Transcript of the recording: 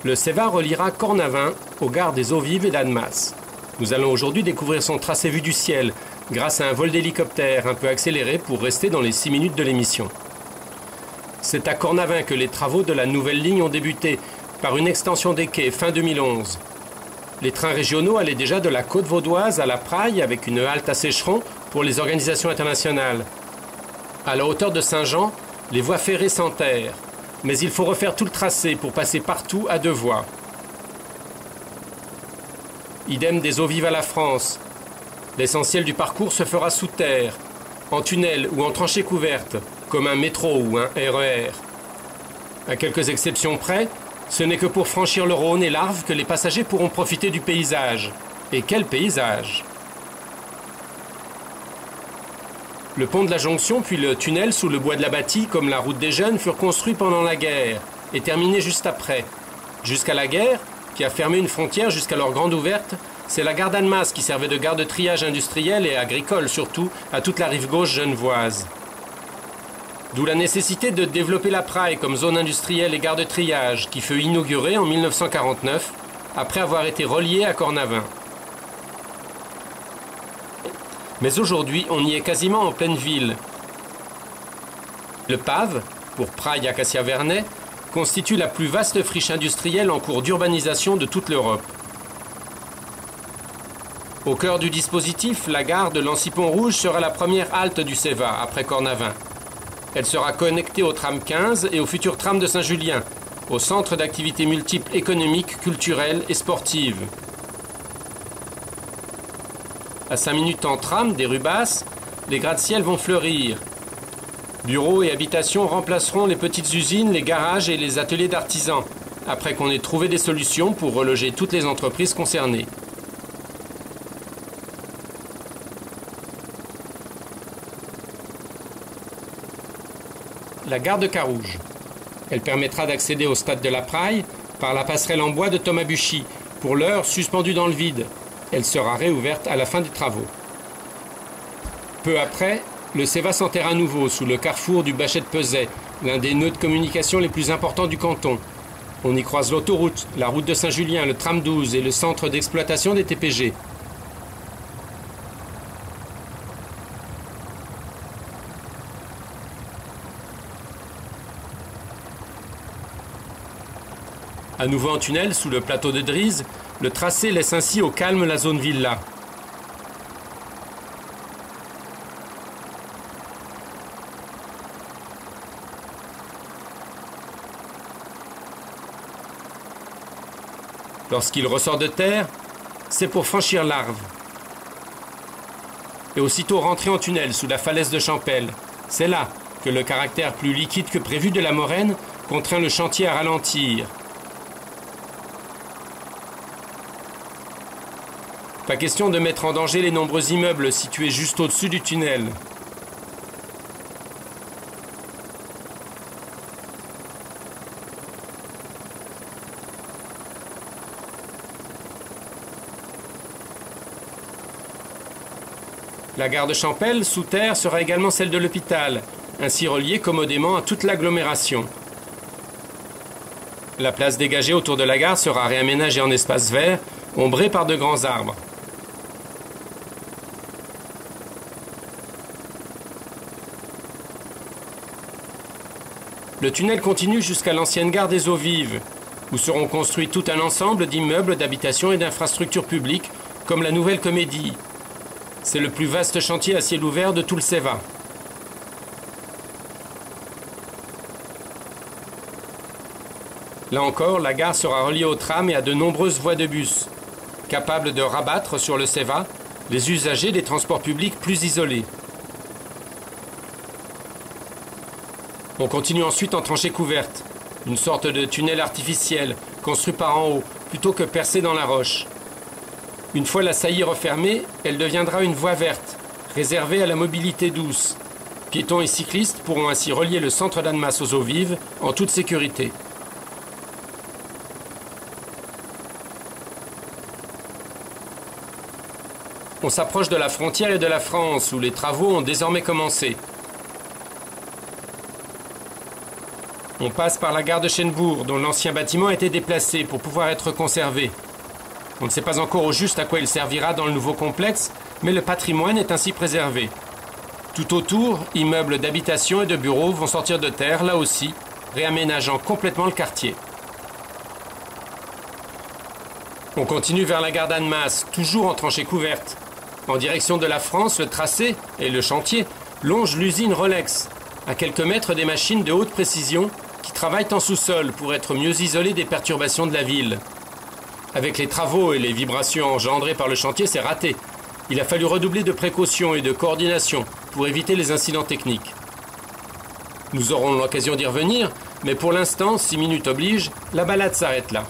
Le CEVA reliera Cornavin aux gares des Eaux-Vives et d'Annemasse. Nous allons aujourd'hui découvrir son tracé vu du ciel grâce à un vol d'hélicoptère un peu accéléré pour rester dans les 6 minutes de l'émission. C'est à Cornavin que les travaux de la nouvelle ligne ont débuté par une extension des quais fin 2011. Les trains régionaux allaient déjà de la côte vaudoise à la Praille avec une halte à Sécheron pour les organisations internationales. À la hauteur de Saint-Jean, les voies ferrées s'enterrent. Mais il faut refaire tout le tracé pour passer partout à 2 voies. Idem des Eaux-Vives à la France. L'essentiel du parcours se fera sous terre, en tunnel ou en tranchée couverte, comme un métro ou un RER. À quelques exceptions près, ce n'est que pour franchir le Rhône et l'Arve que les passagers pourront profiter du paysage. Et quel paysage! Le pont de la Jonction puis le tunnel sous le bois de la Bâtie, comme la route des Jeunes, furent construits pendant la guerre et terminés juste après. Jusqu'à la guerre, qui a fermé une frontière jusqu'alors grande ouverte, c'est la gare d'Annemasse qui servait de gare de triage industriel et agricole surtout à toute la rive gauche genevoise. D'où la nécessité de développer la Praille comme zone industrielle et gare de triage qui fut inaugurée en 1949 après avoir été reliée à Cornavin. Mais aujourd'hui, on y est quasiment en pleine ville. Le PAV, pour Praille Acacia Vernay, constitue la plus vaste friche industrielle en cours d'urbanisation de toute l'Europe. Au cœur du dispositif, la gare de Lancy-Pont-Rouge sera la première halte du CEVA après Cornavin. Elle sera connectée au tram 15 et au futur tram de Saint-Julien, au centre d'activités multiples économiques, culturelles et sportives. À 5 minutes en tram des rues basses, les gratte-ciel vont fleurir. Bureaux et habitations remplaceront les petites usines, les garages et les ateliers d'artisans, après qu'on ait trouvé des solutions pour reloger toutes les entreprises concernées. La gare de Carouge. Elle permettra d'accéder au stade de la Praille par la passerelle en bois de Thomas Buchy, pour l'heure suspendue dans le vide. Elle sera réouverte à la fin des travaux. Peu après, le CEVA s'enterre à nouveau sous le carrefour du Bachet de Pezay, l'un des nœuds de communication les plus importants du canton. On y croise l'autoroute, la route de Saint-Julien, le tram 12 et le centre d'exploitation des TPG. À nouveau en tunnel, sous le plateau de Drise, le tracé laisse ainsi au calme la zone villa. Lorsqu'il ressort de terre, c'est pour franchir l'Arve. Et aussitôt rentrer en tunnel sous la falaise de Champel. C'est là que le caractère plus liquide que prévu de la moraine contraint le chantier à ralentir. Pas question de mettre en danger les nombreux immeubles situés juste au-dessus du tunnel. La gare de Champel, sous terre, sera également celle de l'hôpital, ainsi reliée commodément à toute l'agglomération. La place dégagée autour de la gare sera réaménagée en espace vert, ombré par de grands arbres. Le tunnel continue jusqu'à l'ancienne gare des Eaux-Vives, où seront construits tout un ensemble d'immeubles, d'habitations et d'infrastructures publiques, comme la Nouvelle Comédie. C'est le plus vaste chantier à ciel ouvert de tout le CEVA. Là encore, la gare sera reliée au tram et à de nombreuses voies de bus, capables de rabattre sur le CEVA les usagers des transports publics plus isolés. On continue ensuite en tranchée couverte, une sorte de tunnel artificiel construit par en haut plutôt que percé dans la roche. Une fois la saillie refermée, elle deviendra une voie verte, réservée à la mobilité douce. Piétons et cyclistes pourront ainsi relier le centre d'Annemasse aux Eaux-Vives en toute sécurité. On s'approche de la frontière et de la France, où les travaux ont désormais commencé. On passe par la gare de Chenebourg, dont l'ancien bâtiment a été déplacé pour pouvoir être conservé. On ne sait pas encore au juste à quoi il servira dans le nouveau complexe, mais le patrimoine est ainsi préservé. Tout autour, immeubles d'habitation et de bureaux vont sortir de terre, là aussi, réaménageant complètement le quartier. On continue vers la gare d'Annemasse, toujours en tranchée couverte. En direction de la France, le tracé et le chantier longent l'usine Rolex, à quelques mètres des machines de haute précision qui travaillent en sous-sol pour être mieux isolées des perturbations de la ville. Avec les travaux et les vibrations engendrées par le chantier, c'est raté. Il a fallu redoubler de précautions et de coordination pour éviter les incidents techniques. Nous aurons l'occasion d'y revenir, mais pour l'instant, 6 minutes oblige, la balade s'arrête là.